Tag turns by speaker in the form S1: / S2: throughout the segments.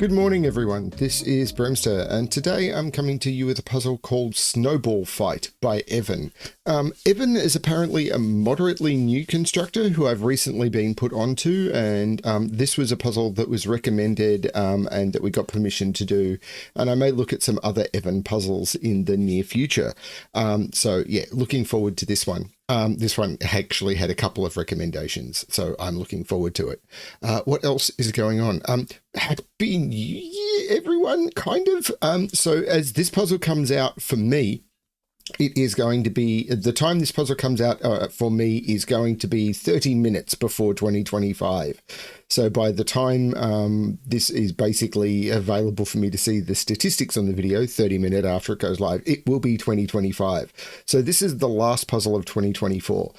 S1: Good morning, everyone. This is BremSter, and today I'm coming to you with a puzzle called Snowball Fight by Evan. Evan is apparently a moderately new constructor who I've recently been put onto, and this was a puzzle that was recommended and that we got permission to do, and I may look at some other Evan puzzles in the near future. So yeah, looking forward to this one. This one actually had a couple of recommendations, so I'm looking forward to it. What else is going on? Happy New Year, everyone, kind of. So as this puzzle comes out for me, it is going to be, the time this puzzle comes out for me is going to be 30 minutes before 2025. So by the time this is basically available for me to see the statistics on the video, 30 minutes after it goes live, it will be 2025. So this is the last puzzle of 2024.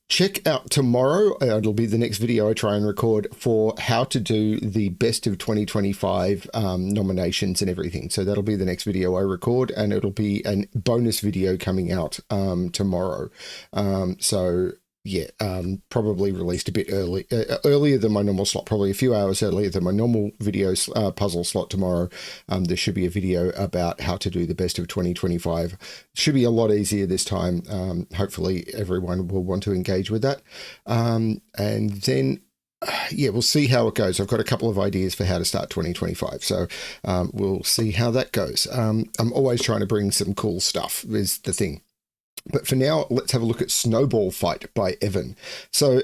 S1: Check out tomorrow, it'll be the next video I try and record for how to do the best of 2025 nominations and everything. So that'll be the next video I record, and it'll be a bonus video coming out tomorrow. Probably released a bit earlier than my normal slot, probably a few hours earlier than my normal video puzzle slot tomorrow. There should be a video about how to do the best of 2025. Should be a lot easier this time. Hopefully everyone will want to engage with that. And then we'll see how it goes. I've got a couple of ideas for how to start 2025. So we'll see how that goes. I'm always trying to bring some cool stuff is the thing. But for now, let's have a look at Snowball Fight by Evan. So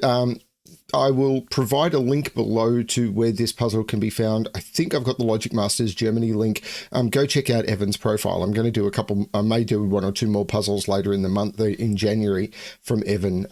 S1: I will provide a link below to where this puzzle can be found. I think I've got the Logic Masters Germany link. Go check out Evan's profile. I'm going to do I may do one or two more puzzles later in the month, in January, from Evan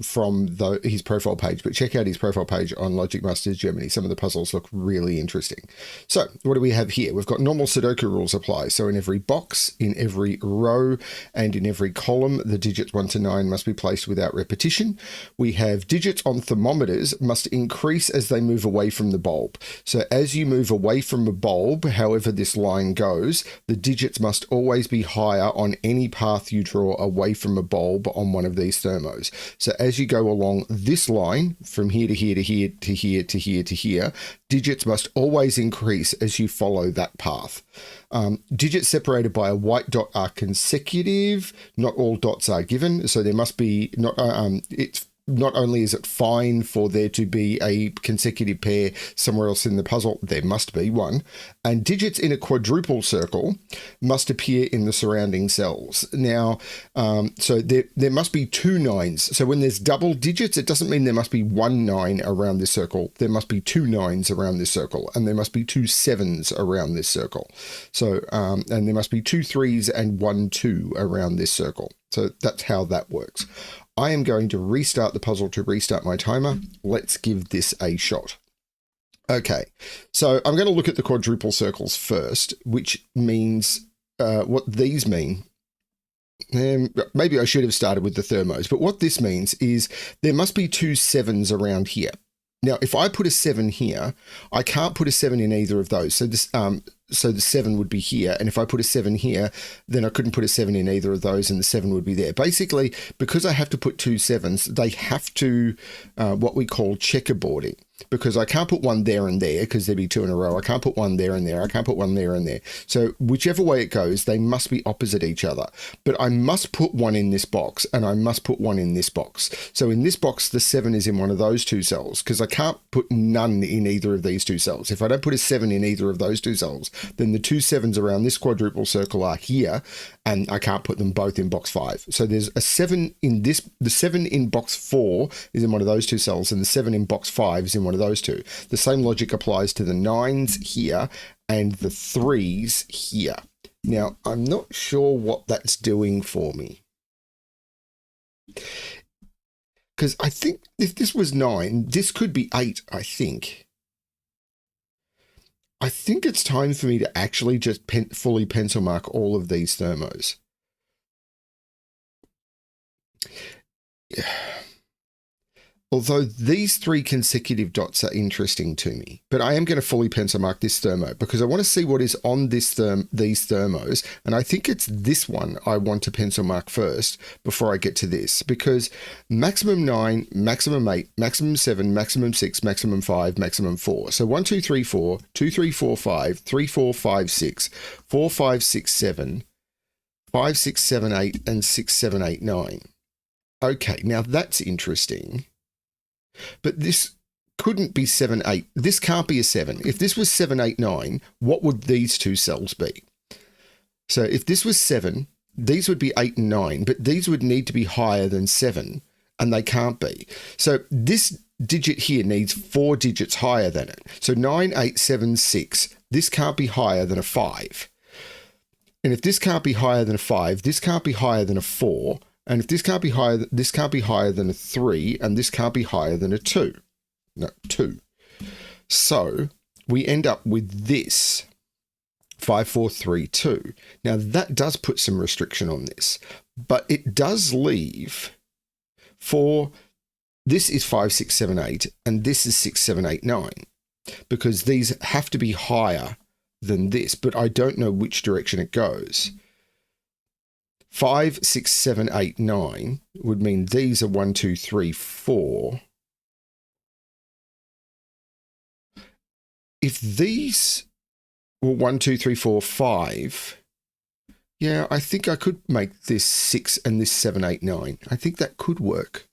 S1: from his profile page. But check out his profile page on Logic Masters Germany. Some of the puzzles look really interesting. So what do we have here? We've got normal Sudoku rules apply. So in every box, in every row, and in every column, the digits 1 to 9 must be placed without repetition. We have digits on thermometers must increase as they move away from the bulb. So as you move away from a bulb, however this line goes, the digits must always be higher on any path you draw away from a bulb on one of these thermos. So as you go along this line, from here to here to here to here to here to here, digits must always increase as you follow that path. Digits separated by a white dot are consecutive. Not all dots are given, so there must be not only is it fine for there to be a consecutive pair somewhere else in the puzzle, there must be one. And digits in a quadruple circle must appear in the surrounding cells. Now, so there must be 2 9s. So when there's double digits, it doesn't mean there must be 1 9 around this circle. There must be 2 9s around this circle, and there must be 2 7s around this circle. So, and there must be 2 3s and 1 2 around this circle. So that's how that works. I am going to restart the puzzle to restart my timer. Let's give this a shot. Okay, so I'm going to look at the quadruple circles first, which means what these mean. Maybe I should have started with the thermos, but what this means is there must be 2 7s around here. Now, if I put a 7 here, I can't put a 7 in either of those. So this, so the 7 would be here. And if I put a 7 here, then I couldn't put a 7 in either of those and the 7 would be there. Basically, because I have to put 2 7s, they have to, what we call checkerboarding. Because I can't put one there and there because there'd be 2 in a row. I can't put one there and there. I can't put one there and there. So whichever way it goes, they must be opposite each other. But I must put one in this box and I must put one in this box. So in this box, the 7 is in one of those 2 cells because I can't put none in either of these 2 cells. If I don't put a 7 in either of those 2 cells, then the 2 7s around this quadruple circle are here and I can't put them both in box 5. So there's a 7 in this, the 7 in box 4 is in one of those 2 cells and the 7 in box 5 is in one of those 2. The same logic applies to the 9s here and the 3s here. Now, I'm not sure what that's doing for me. Because I think if this was 9, this could be 8, I think. I think it's time for me to actually just fully pencil mark all of these thermos. Although these three consecutive dots are interesting to me, but I am going to fully pencil mark this thermo because I want to see what is on these thermos, and I think it's this one I want to pencil mark first before I get to this, because maximum 9, maximum 8, maximum 7, maximum 6, maximum 5, maximum 4. So 1, 2, 3, 4, 2, 3, 4, 5, 3, 4, 5, 6, 4, 5, 6, 7, 5, 6, 7, 8, and 6, 7, 8, 9. Okay, now that's interesting. But this couldn't be 7, 8. This can't be a 7. If this was 7, 8, 9, what would these two cells be? So if this was 7, these would be 8 and 9, but these would need to be higher than 7, and they can't be. So this digit here needs 4 digits higher than it. So 9, 8, 7, 6. This can't be higher than a 5. And if this can't be higher than a 5, this can't be higher than a 4. And if this can't be higher, this can't be higher than a 3, and this can't be higher than a 2. No, 2. So we end up with this 5, 4, 3, 2. Now that does put some restriction on this, but it does leave for this is 5, 6, 7, 8, and this is 6, 7, 8, 9, because these have to be higher than this, but I don't know which direction it goes. 5, 6, 7, 8, 9 would mean these are 1, 2, 3, 4. If these were 1, 2, 3, 4, 5, yeah, I think I could make this 6 and this 7, 8, 9. I think that could work.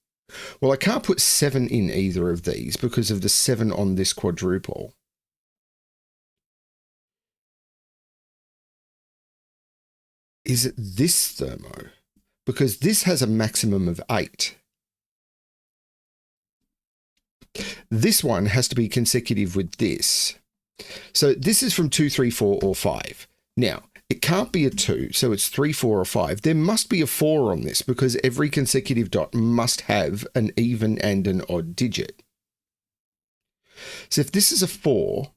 S1: Well, I can't put 7 in either of these because of the 7 on this quadruple. Is it this thermo? Because this has a maximum of 8. This one has to be consecutive with this. So this is from 2, 3, 4, or 5. Now, it can't be a 2, so it's 3, 4, or 5. There must be a 4 on this because every consecutive dot must have an even and an odd digit. So if this is a 4,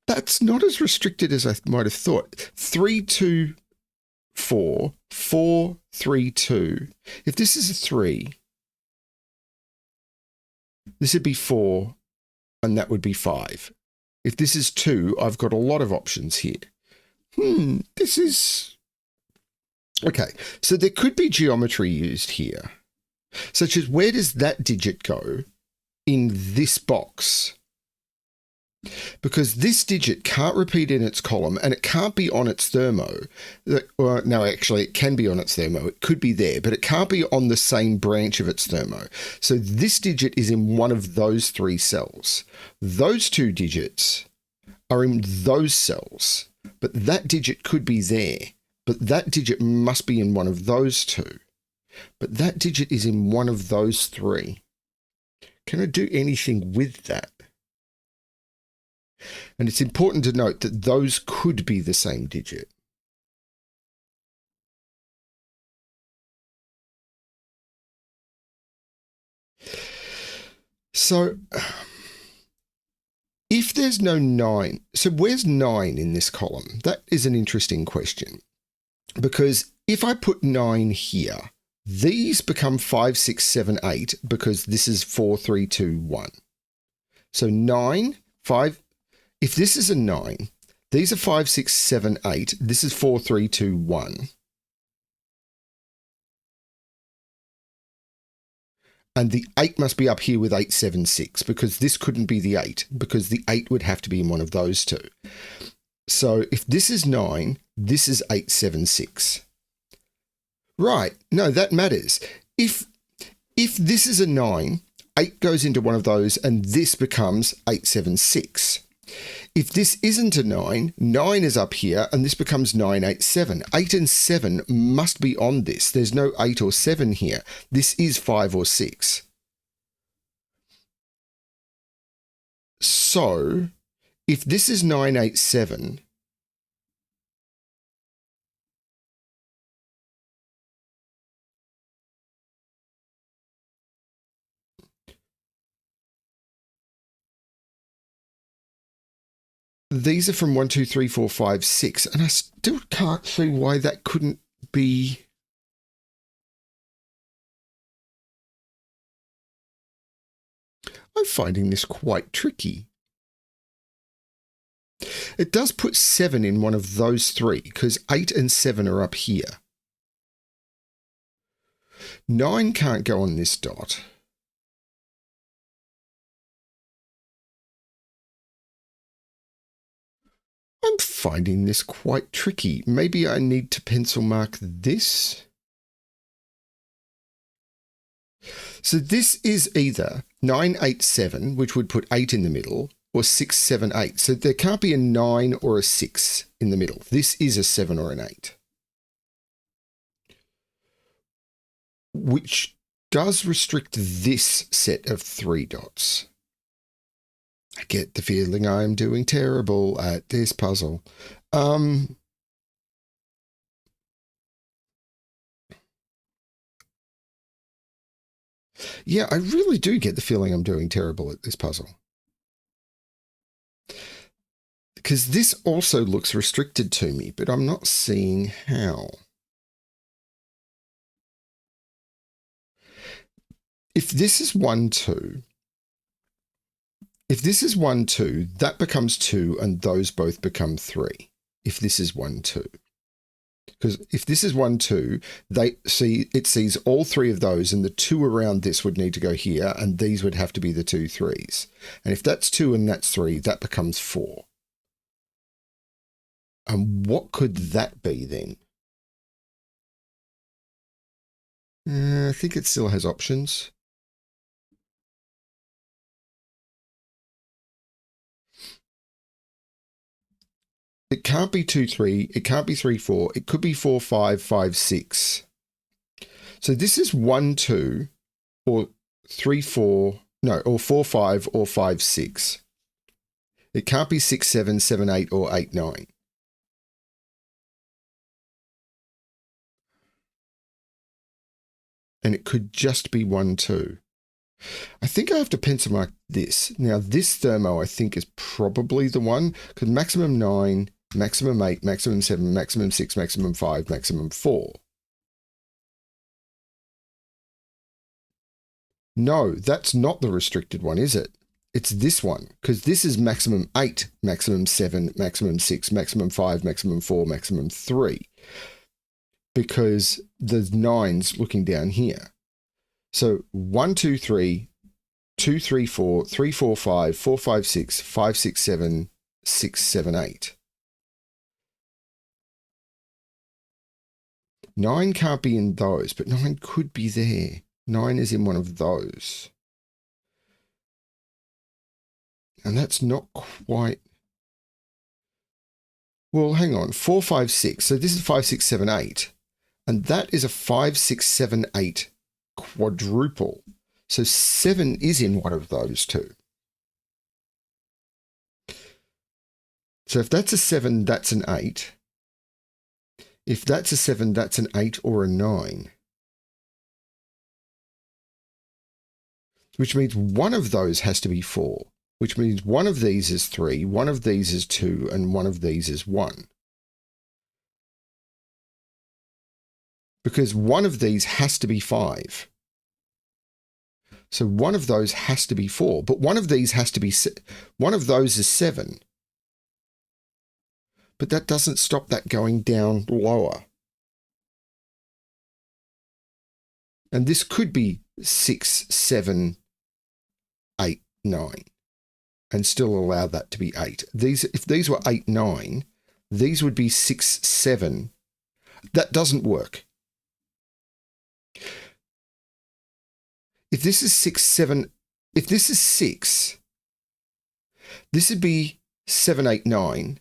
S1: that's not as restricted as I might have thought. 3, 2, 4, 4, 3, 2. If this is a 3, this would be 4, and that would be 5. If this is 2, I've got a lot of options here. This is... Okay, so there could be geometry used here, such as where does that digit go in this box? Because this digit can't repeat in its column and it can't be on its thermo. No, actually, it can be on its thermo. It could be there, but it can't be on the same branch of its thermo. So this digit is in one of those 3 cells. Those 2 digits are in those cells, but that digit could be there. But that digit must be in one of those 2. But that digit is in one of those 3. Can I do anything with that? And it's important to note that those could be the same digit. So if there's no 9, so where's 9 in this column? That is an interesting question. Because if I put 9 here, these become 5, 6, 7, 8 because this is 4, 3, 2, 1. So 9, 5... If this is a 9, these are 5, 6, 7, 8. This is 4, 3, 2, 1. And the 8 must be up here with 8, 7, 6 because this couldn't be the 8 because the 8 would have to be in one of those 2. So if this is 9, this is 8, 7, 6. Right. No, that matters. If this is a 9, 8 goes into one of those and this becomes 8, 7, 6. If this isn't a 9, 9 is up here and this becomes 9, 8, 7. 8 and 7 must be on this. There's no 8 or 7 here. This is 5 or 6. So if this is 9, 8, 7, these are from 1, 2, 3, 4, 5, 6, and I still can't see why that couldn't be... I'm finding this quite tricky. It does put 7 in one of those three, because 8 and 7 are up here. 9 can't go on this dot. I'm finding this quite tricky. Maybe I need to pencil mark this. So this is either 9, 8, 7, which would put 8 in the middle, or 6, 7, 8. So there can't be a 9 or a 6 in the middle. This is a 7 or an 8. Which does restrict this set of 3 dots. I get the feeling I'm doing terrible at this puzzle. Yeah, I really do get the feeling I'm doing terrible at this puzzle. Because this also looks restricted to me, but I'm not seeing how. If this is 1, 2, if this is 1, 2, that becomes 2, and those both become 3. If this is 1, 2. Because if this is 1, 2, it sees all 3 of those, and the 2 around this would need to go here, and these would have to be the 2 3s. And if that's 2 and that's 3, that becomes 4. And what could that be then? I think it still has options. It can't be 2, 3. It can't be 3, 4. It could be 4, 5, 5, 6. So this is 1, 2, or 3, 4, no, or 4, 5, or 5, 6. It can't be 6, 7, 7, 8, or 8, 9. And it could just be 1, 2. I think I have to pencil mark this. Now, this Thermo, I think, is probably the one, because maximum 9, maximum 8, maximum 7, maximum 6, maximum 5, maximum 4. No, that's not the restricted one, is it? It's this one, because this is maximum 8, maximum 7, maximum 6, maximum 5, maximum 4, maximum 3. Because there's 9s looking down here. So 1, 2, 3, 2, 3, 4, 3, 4, 5, 4, 5, 6, 5, 6, 7, 6, 7, 8. 9 can't be in those, but 9 could be there. 9 is in one of those. And that's not quite... Well, hang on. 4, 5, 6. So this is 5, 6, 7, 8. And that is a 5, 6, 7, 8 quadruple. So 7 is in one of those two. So if that's a 7, that's an 8. If that's a 7, that's an 8 or a 9. Which means one of those has to be 4. Which means one of these is 3, one of these is 2, and one of these is 1. Because one of these has to be 5. So one of those has to be 4. But one of these has to be... One of those is 7. But that doesn't stop that going down lower. And this could be 6, 7, 8, 9. And still allow that to be 8. If these were 8, 9, these would be 6, 7. That doesn't work. If this is 6, 7, if this is 6, this would be 7, 8, 9.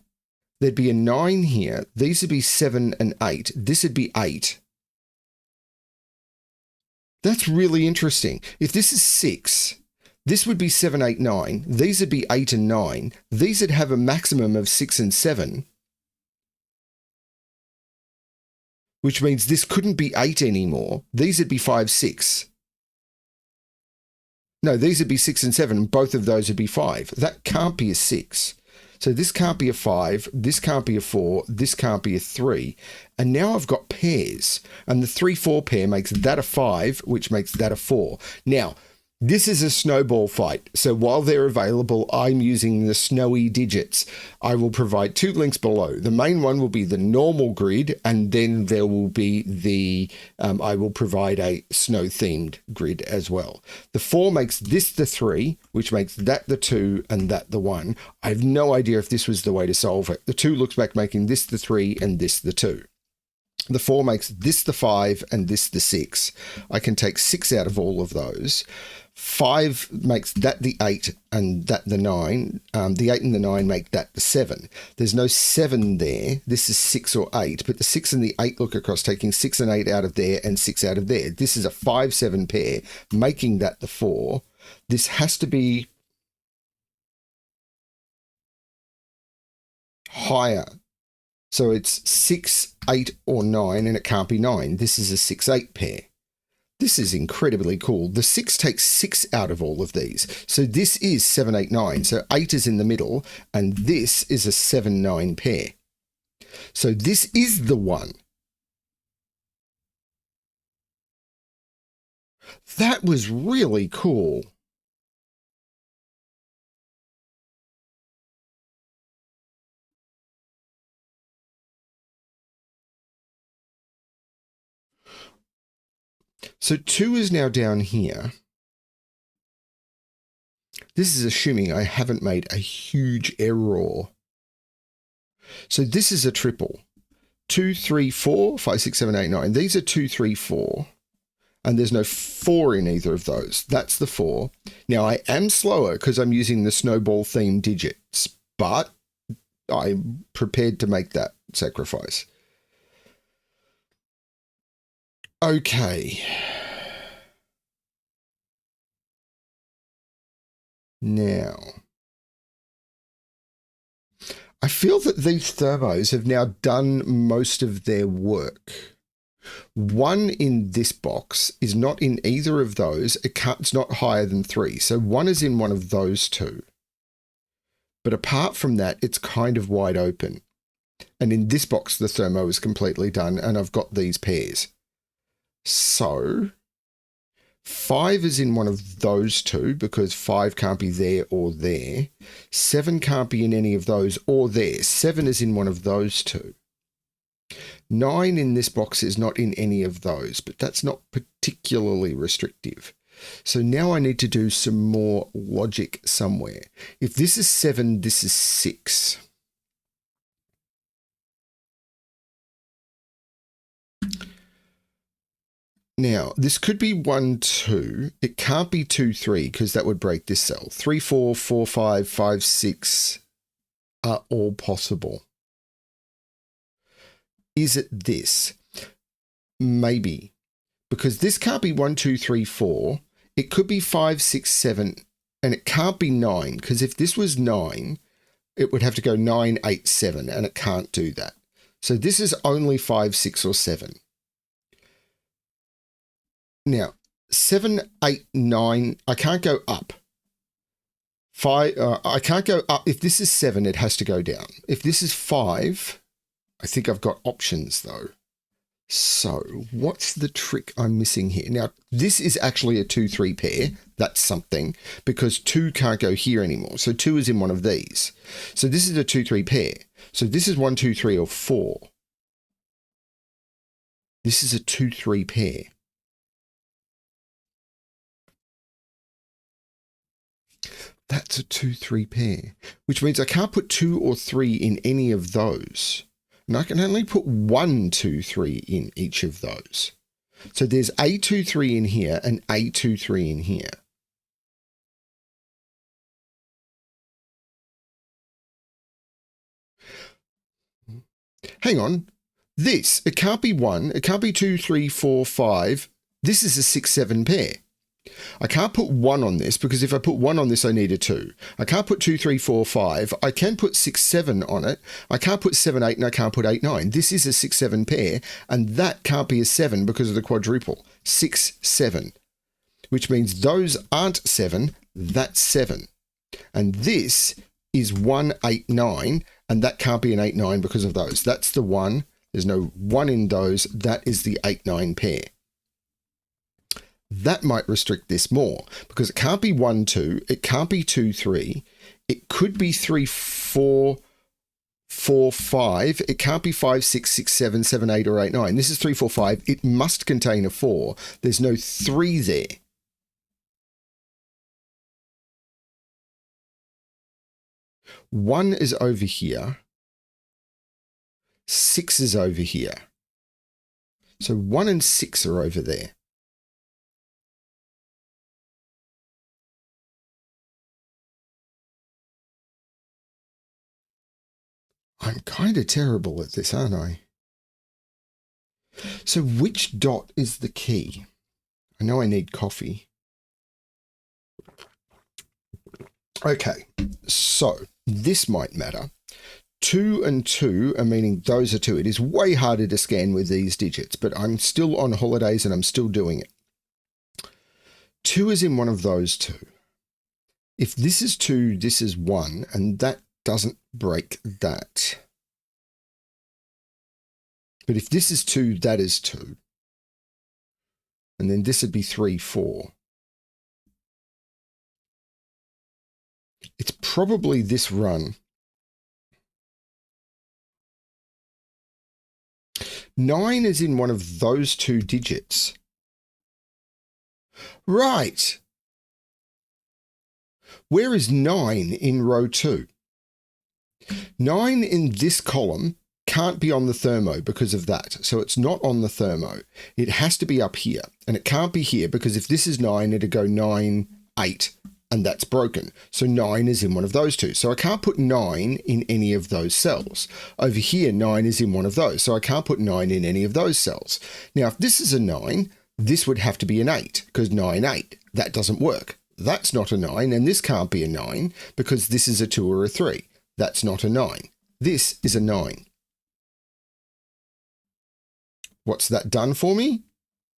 S1: There'd be a 9 here. These would be 7 and 8. This would be 8. That's really interesting. If this is 6, this would be 7, 8, 9. These would be 8 and 9. These would have a maximum of 6 and 7. Which means this couldn't be 8 anymore. These would be 5, 6. No, these would be 6 and 7, and both of those would be 5. That can't be a 6. So this can't be a 5, this can't be a 4, this can't be a 3. And now I've got pairs. And the 3-4 pair makes that a 5, which makes that a 4. Now, this is a snowball fight. So while they're available, I'm using the snowy digits. I will provide 2 links below. The main one will be the normal grid, and then there will be the, I will provide a snow themed grid as well. The 4 makes this the 3, which makes that the 2 and that the 1. I have no idea if this was the way to solve it. The 2 looks back making this the 3 and this the 2. The 4 makes this the 5 and this the 6. I can take 6 out of all of those. 5 makes that the 8 and that the 9. The 8 and the 9 make that the 7. There's no 7 there. This is 6 or 8, but the 6 and the 8 look across, taking 6 and 8 out of there and 6 out of there. This is a 5-7 pair, making that the 4. This has to be higher. So it's 6, 8, or 9, and it can't be 9. This is a 6-8 pair. This is incredibly cool. The 6 takes 6 out of all of these. So this is 7, 8, 9. So 8 is in the middle, and this is a 7, 9 pair. So this is the 1. That was really cool. So 2 is now down here. This is assuming I haven't made a huge error. So this is a triple. 2, 3, 4, 5, 6, 7, 8, 9. These are 2, 3, 4. And there's no 4 in either of those. That's the 4. Now I am slower because I'm using the snowball theme digits, but I'm prepared to make that sacrifice. Okay. Now, I feel that these thermos have now done most of their work. 1 in this box is not in either of those. It's not higher than 3. So 1 is in one of those 2. But apart from that, it's kind of wide open. And in this box, the thermo is completely done, and I've got these pairs. So 5 is in one of those 2 because 5 can't be there or there. 7 can't be in any of those or there. 7 is in one of those 2. 9 in this box is not in any of those, but that's not particularly restrictive. So now I need to do some more logic somewhere. If this is 7, this is 6. Now, this could be 1, 2. It can't be 2, 3 because that would break this cell. 3, 4, 4, 5, 5, 6 are all possible. Is it this? Maybe. Because this can't be 1, 2, 3, 4. It could be 5, 6, 7, and it can't be 9 because if this was 9, it would have to go 9, 8, 7, and it can't do that. So this is only 5, 6, or 7. Now, 7, 8, 9, I can't go up. 5, I can't go up. If this is 7, it has to go down. If this is 5, I think I've got options though. So what's the trick I'm missing here? Now, this is actually a 2, 3 pair. That's something because 2 can't go here anymore. So 2 is in one of these. So this is a 2, 3 pair. So this is 1, 2, 3, or 4. This is a 2, 3 pair. That's a 2, 3 pair, which means I can't put 2 or 3 in any of those. And I can only put 1, 2, 3 in each of those. So there's a 2, 3 in here and a 2, 3 in here. Hang on. This, it can't be 1. It can't be 2, 3, 4, 5. This is a 6, 7 pair. I can't put 1 on this because if I put 1 on this, I need a 2. I can't put 2, 3, 4, 5. I can put 6, 7 on it. I can't put 7, 8, and I can't put 8, 9. This is a 6, 7 pair, and that can't be a 7 because of the quadruple. 6, 7, which means those aren't 7, that's 7. And this is 189, and that can't be an 8-9 because of those. That's the 1. There's no 1 in those. That is the 8-9 pair. That might restrict this more because it can't be 1, 2. It can't be 2, 3. It could be 3, 4, 4, 5. It can't be 5, 6, 6, 7, 7, 8, or 8, 9. This is 3, 4, 5. It must contain a 4. There's no 3 there. One is over here. 6 is over here. So 1 and 6 are over there. I'm kind of terrible at this, aren't I? So which dot is the key? I know I need coffee. Okay, so this might matter. 2 and 2 are meaning those are 2. It is way harder to scan with these digits, but I'm still on holidays and I'm still doing it. 2 is in one of those 2. If this is 2, this is 1, and that doesn't break that. But if this is 2, that is 2. And then this would be 3, 4. It's probably this run. 9 is in one of those 2 digits. Right. Where is 9 in row 2? 9 in this column can't be on the Thermo because of that. So it's not on the Thermo. It has to be up here. And it can't be here because if this is 9, it'd go 9, 8, and that's broken. So 9 is in one of those 2. So I can't put 9 in any of those cells. Over here, 9 is in one of those. So I can't put 9 in any of those cells. Now, if this is a 9, this would have to be an 8 because 9, 8. That doesn't work. That's not a 9, and this can't be a 9 because this is a 2 or a 3. That's not a 9. This is a 9. What's that done for me?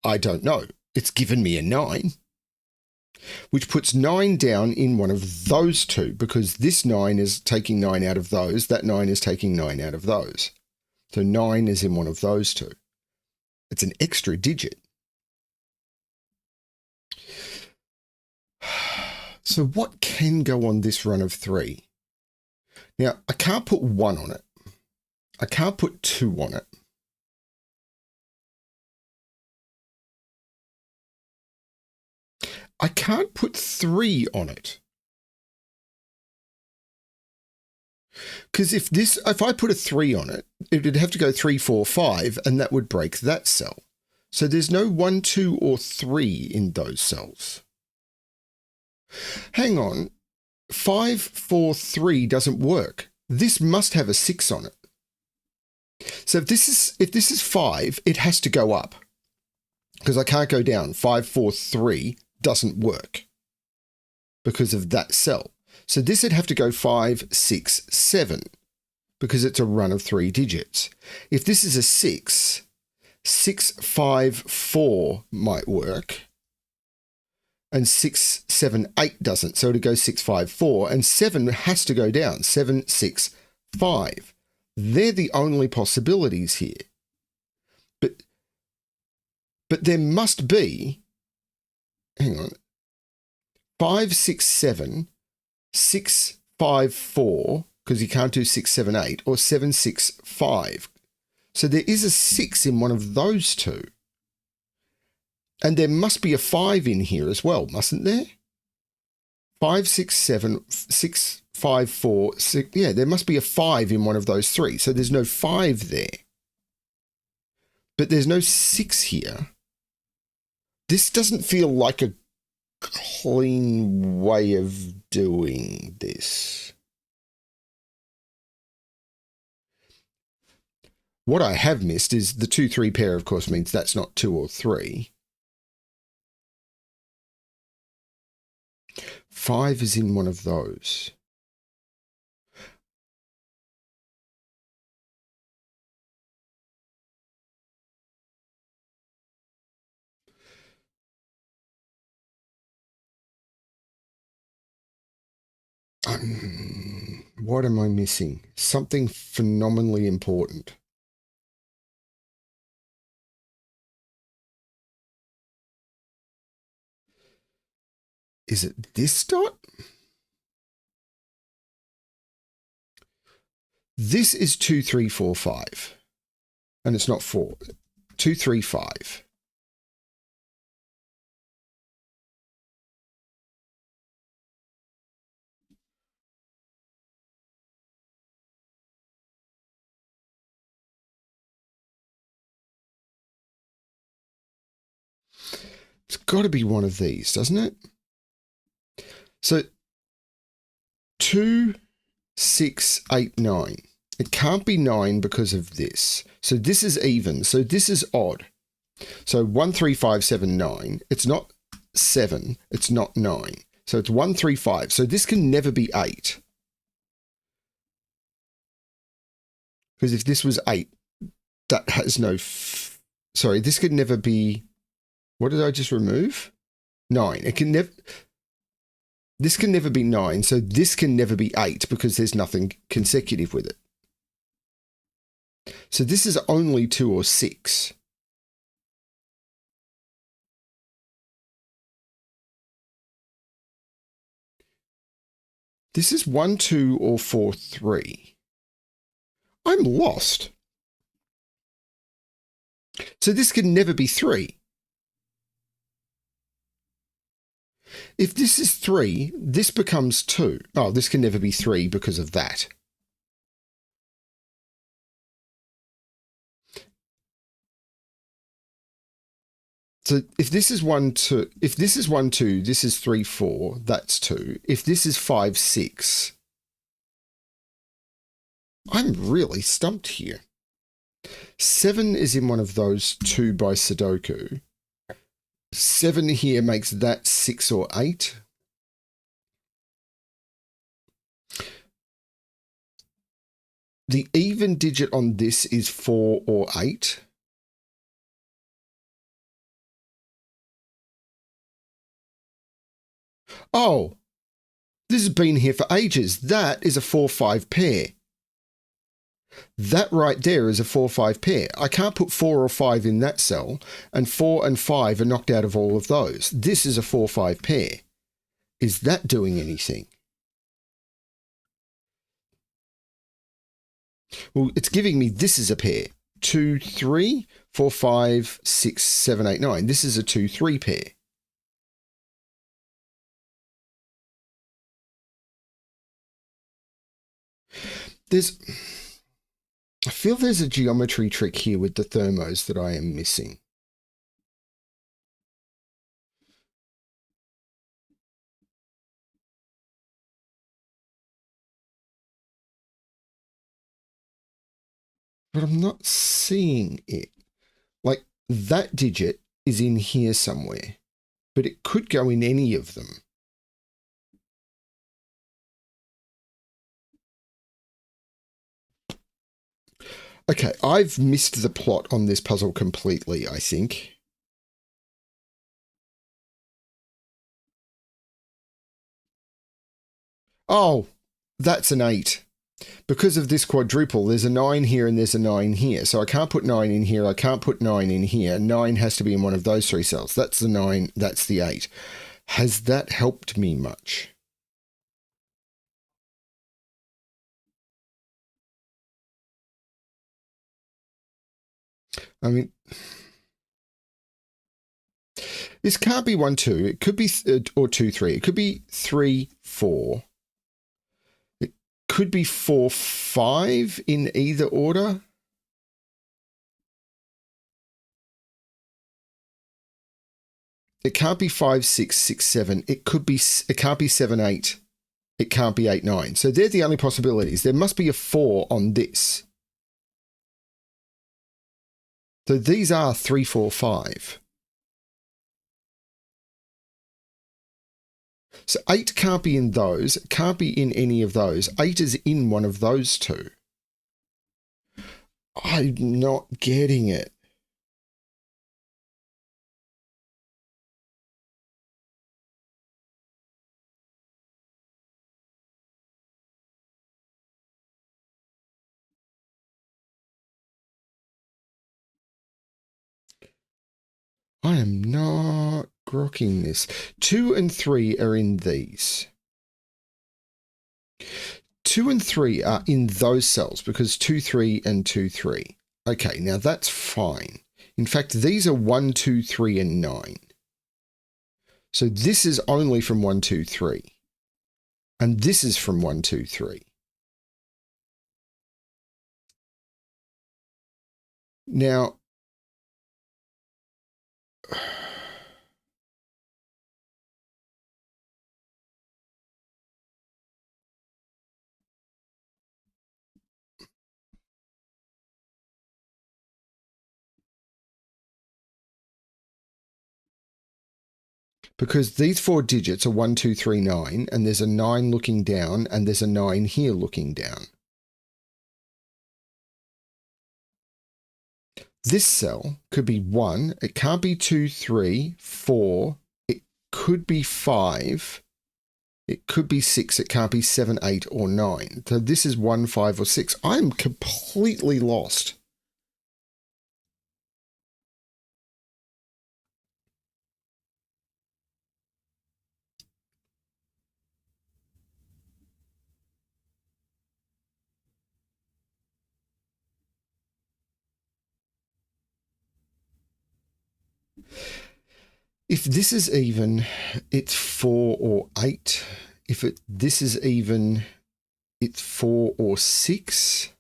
S1: I don't know. It's given me a 9, which puts 9 down in one of those 2 because this 9 is taking 9 out of those. That 9 is taking 9 out of those. So 9 is in one of those 2. It's an extra digit. So what can go on this run of 3? Now, I can't put 1 on it. I can't put 2 on it. I can't put 3 on it. Because if I put a 3 on it, it would have to go 3, 4, 5, and that would break that cell. So there's no 1, 2, or 3 in those cells. Hang on. 5, 4, 3 doesn't work. This must have a 6 on it. So if this is 5, it has to go up. Because I can't go down. 5, 4, 3 doesn't work because of that cell. So this would have to go 5, 6, 7 because it's a run of 3 digits. If this is a 6, 6, 5, 4 might work. And 6, 7, 8 doesn't. So to go 6, 5, 4, and 7 has to go down. 7, 6, 5. They're the only possibilities here. But there must be, hang on, 5, 6, 7, 6, 5, 4, because you can't do 6, 7, 8, or 7, 6, 5. So there is a 6 in one of those 2. And there must be a 5 in here as well, mustn't there? 5, 6, 7, 6, 5, 4, 6. Yeah, there must be a 5 in one of those 3. So there's no 5 there. But there's no 6 here. This doesn't feel like a clean way of doing this. What I have missed is the 2, 3 pair, of course, means that's not 2 or 3. 5 is in one of those. What am I missing? Something phenomenally important. Is it this dot? This is 2, 3, 4, 5. And it's not 4. 2, 3, 5. It's got to be one of these, doesn't it? So 2, 6, 8, 9. It can't be 9 because of this. So this is even. So this is odd. So 1, 3, 5, 7, 9. It's not 7. It's not 9. So it's 1, 3, 5. So this can never be 8. Because if this was 8, that has no... Sorry, this could never be... What did I just remove? 9. It can never... This can never be 9, so this can never be 8 because there's nothing consecutive with it. So this is only 2 or 6. This is 1, 2, or 4, 3. I'm lost. So this can never be 3. If this is 3, this becomes 2. Oh, this can never be 3 because of that. So if this is 1, 2, if this is 1, 2, this is 3, 4, that's 2. If this is 5, 6, I'm really stumped here. 7 is in one of those 2 by Sudoku. 7 here makes that 6 or 8. The even digit on this is 4 or 8. Oh, this has been here for ages. That is a 4-5 pair. That right there is a 4-5 pair. I can't put 4 or 5 in that cell, and 4 and 5 are knocked out of all of those. This is a 4-5 pair. Is that doing anything? Well, it's giving me this is a pair. 2, 3, 4, 5, 6, 7, 8, 9. This is a 2, 3 pair. I feel there's a geometry trick here with the thermos that I am missing. But I'm not seeing it. Like, that digit is in here somewhere, but it could go in any of them. Okay, I've missed the plot on this puzzle completely, I think. Oh, that's an 8. Because of this quadruple, there's a 9 here and there's a 9 here. So I can't put 9 in here, I can't put 9 in here. 9 has to be in one of those 3 cells. That's the 9, that's the 8. Has that helped me much? I mean, this can't be 1, 2. It could be, or 2, 3. It could be 3, 4. It could be 4, 5 in either order. It can't be 5, 6, 6, 7. It can't be 7, 8. It can't be 8, 9. So they're the only possibilities. There must be a 4 on this. So these are 3, 4, 5. So 8 can't be in those. It can't be in any of those. 8 is in one of those 2. I'm not getting it. I am not grokking this. 2 and 3 are in these. 2 and 3 are in those cells because 2, 3 and 2, 3. Okay, now that's fine. In fact, these are 1, 2, 3 and 9. So this is only from 1, 2, 3. And this is from 1, 2, 3. Now, because these 4 digits are 1, 2, 3, 9, and there's a 9 looking down, and there's a 9 here looking down. This cell could be 1, it can't be 2, 3, 4, it could be 5, it could be 6, it can't be 7, 8, or 9. So this is 1, 5, or 6. I'm completely lost. If this is even, it's 4 or 8. If this is even, it's 4 or 6.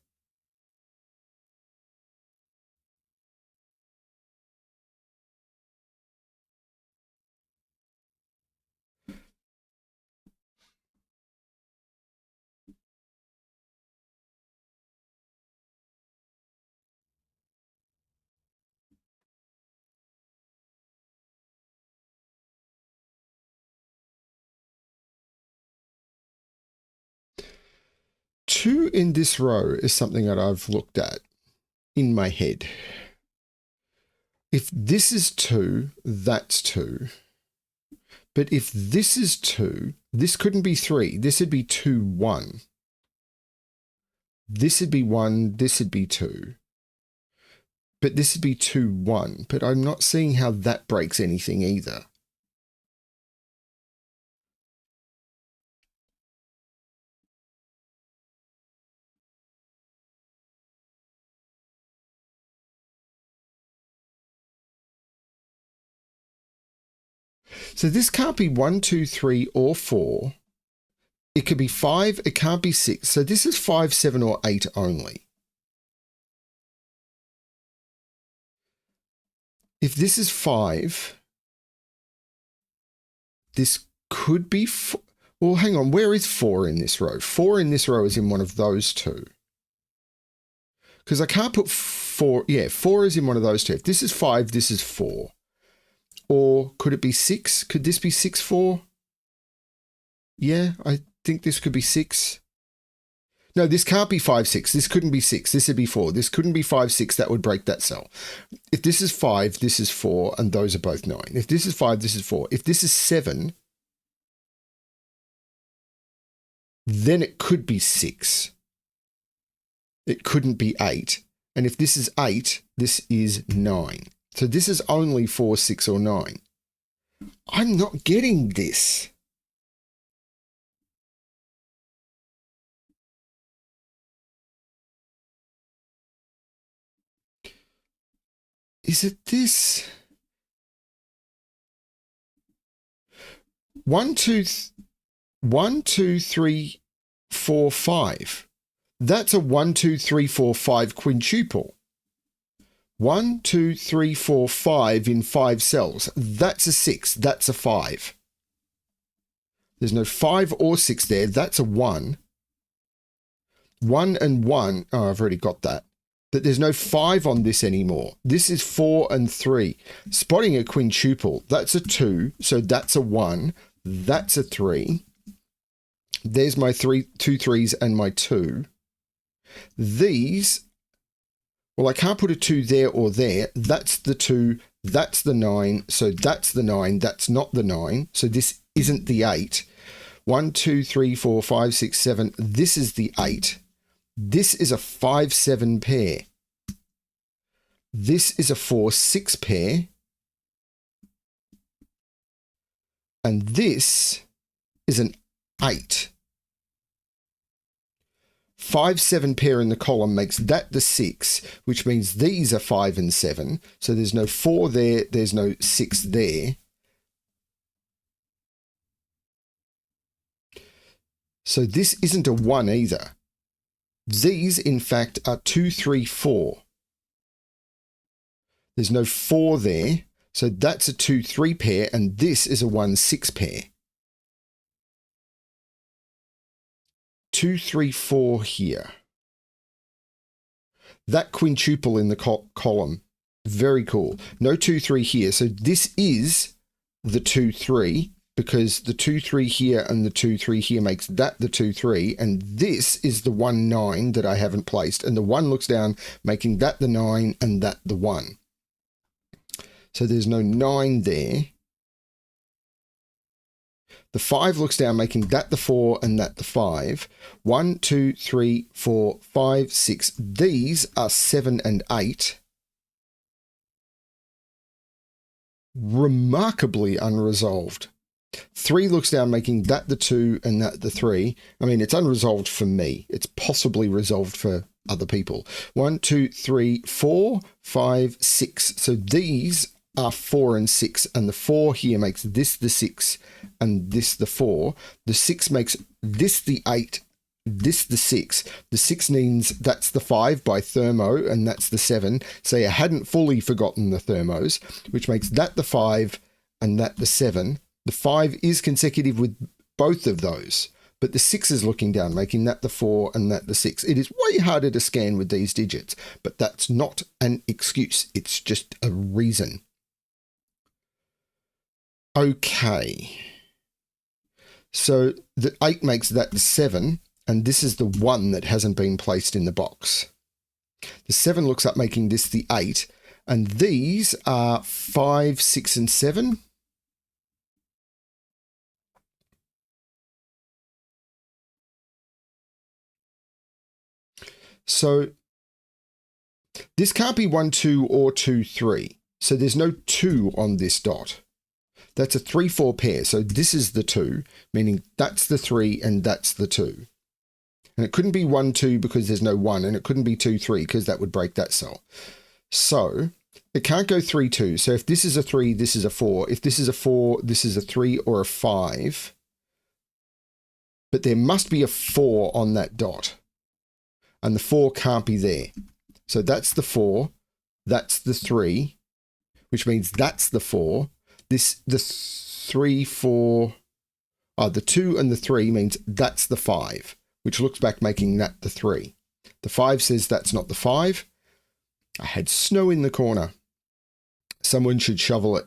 S1: Two in this row is something that I've looked at in my head. If this is 2, that's 2. But if this is 2, this couldn't be 3. This would be 2, 1. This would be 1, this would be 2. But this would be 2, 1. But I'm not seeing how that breaks anything either. So this can't be 1, 2, 3, or 4. It could be 5, it can't be 6. So this is 5, 7, or 8 only. If this is 5, this could be... Well, hang on, where is 4 in this row? 4 in this row is in one of those two. Because I can't put 4... Yeah, 4 is in one of those two. If this is 5, this is 4. Or could it be 6? Could this be 6, 4? Yeah, I think this could be 6. No, this can't be 5, 6. This couldn't be 6. This would be 4. This couldn't be 5, 6. That would break that cell. If this is 5, this is 4, and those are both 9. If this is 5, this is 4. If this is 7, then it could be 6. It couldn't be 8. And if this is 8, this is 9. So this is only 4, 6, or 9. I'm not getting this. Is it this? 1, 2, 3, 4, 5. That's a 1, 2, 3, 4, 5 quintuple. 1, 2, 3, 4, 5 in 5 cells. That's a 6. That's a 5. There's no 5 or 6 there. That's a 1. 1 and 1. Oh, I've already got that. But there's no 5 on this anymore. This is 4 and 3. Spotting a quintuple. That's a 2. So that's a 1. That's a 3. There's my 2 3s and my 2. These... Well, I can't put a 2 there or there. That's the 2. That's the 9. So that's the 9. That's not the 9. So this isn't the 8. 1, 2, 3, 4, 5, 6, 7. This is the 8. This is a 5, 7 pair. This is a 4, 6 pair. and this is an 8. 5, 7 pair in the column makes that the 6, which means these are 5 and 7. So there's no 4 there, there's no 6 there. So this isn't a 1 either. These, in fact, are 2, 3, 4. There's no 4 there, so that's a 2, 3 pair, and this is a 1, 6 pair. 2, 3, 4 here. That quintuple in the column, very cool. No 2, 3 here, so this is the 2, 3, because the 2, 3 here and the 2, 3 here makes that the 2, 3, and this is the 1, 9 that I haven't placed, and the 1 looks down, making that the 9 and that the 1. So there's no 9 there. The 5 looks down, making that the 4 and that the 5. 1, 2, 3, 4, 5, 6. These are 7 and 8. Remarkably unresolved. 3 looks down, making that the 2 and that the 3. I mean, it's unresolved for me. It's possibly resolved for other people. 1, 2, 3, 4, 5, 6. So these are 4 and 6, and the 4 here makes this the 6 and this the 4. The 6 makes this the 8, this the 6. The 6 means that's the 5 by Thermo, and that's the 7. So you hadn't fully forgotten the Thermos, which makes that the 5 and that the 7. The 5 is consecutive with both of those, but the 6 is looking down, making that the 4 and that the 6. It is way harder to scan with these digits, but that's not an excuse. It's just a reason. Okay. So the 8 makes that the 7, and this is the 1 that hasn't been placed in the box. The 7 looks up, making this the 8, and these are 5, 6, and 7. So this can't be 1, 2, or 2, 3. So there's no 2 on this dot. That's a 3, 4 pair. So this is the 2, meaning that's the 3 and that's the 2. And it couldn't be 1, 2 because there's no 1, and it couldn't be 2, 3 because that would break that cell. So it can't go 3, 2. So if this is a 3, this is a 4. If this is a 4, this is a 3 or a 5. But there must be a 4 on that dot. And the 4 can't be there. So that's the 4. That's the 3, which means that's the 4. The 3, 4, the 2 and the 3 means that's the 5, which looks back, making that the 3. The 5 says that's not the 5. I had snow in the corner. Someone should shovel it.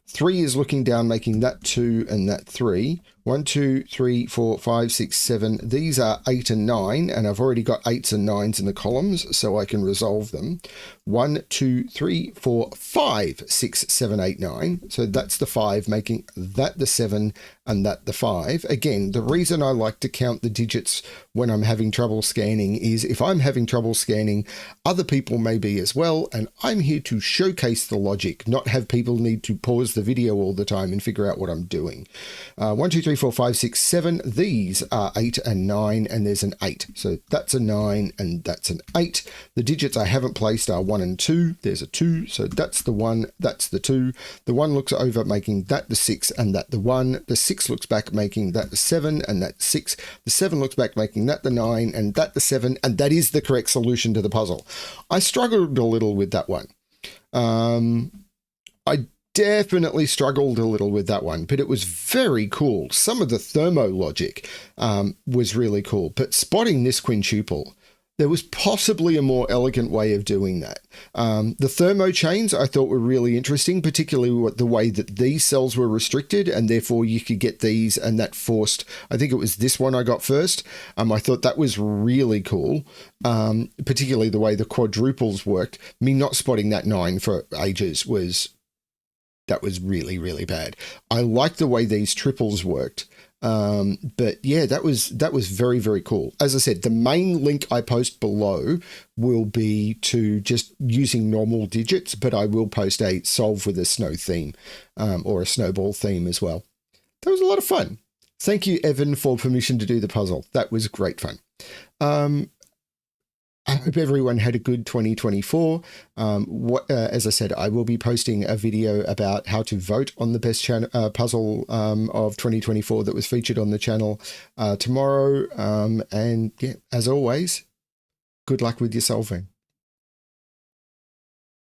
S1: 3 is looking down, making that 2 and that 3. 1, 2, 3, 4, 5, 6, 7. These are 8 and 9, and I've already got 8s and 9s in the columns, so I can resolve them. 1, 2, 3, 4, 5, 6, 7, 8, 9. So that's the 5, making that the 7 and that the 5. Again, the reason I like to count the digits when I'm having trouble scanning is if I'm having trouble scanning, other people may be as well, and I'm here to showcase the logic, not have people need to pause the video all the time and figure out what I'm doing. 1, 2, 3, 4, 5, 6, 7. These are 8 and 9, and there's an 8. So that's a 9 and that's an 8. The digits I haven't placed are 1 and 2. There's a 2. So that's the 1. That's the 2. The 1 looks over, making that the 6 and that the 1. The 6 looks back, making that the 7 and that 6. The 7 looks back, making that the 9 and that the 7. And that is the correct solution to the puzzle. I struggled a little with that one. I definitely struggled a little with that one, but it was very cool. Some of the Thermo logic was really cool, but spotting this quintuple, there was possibly a more elegant way of doing that. The Thermo chains I thought were really interesting, particularly the way that these cells were restricted, and therefore you could get these, and that forced, I think it was this one I got first. I thought that was really cool, particularly the way the quadruples worked. Me not spotting that 9 for ages was That was really, really bad. I like the way these triples worked. But yeah, that was very, very cool. As I said, the main link I post below will be to just using normal digits, but I will post a solve with a snow theme, or a snowball theme as well. That was a lot of fun. Thank you, Evan, for permission to do the puzzle. That was great fun. I hope everyone had a good 2024. As I said, I will be posting a video about how to vote on the best puzzle of 2024 that was featured on the channel tomorrow. And yeah, as always, good luck with your solving.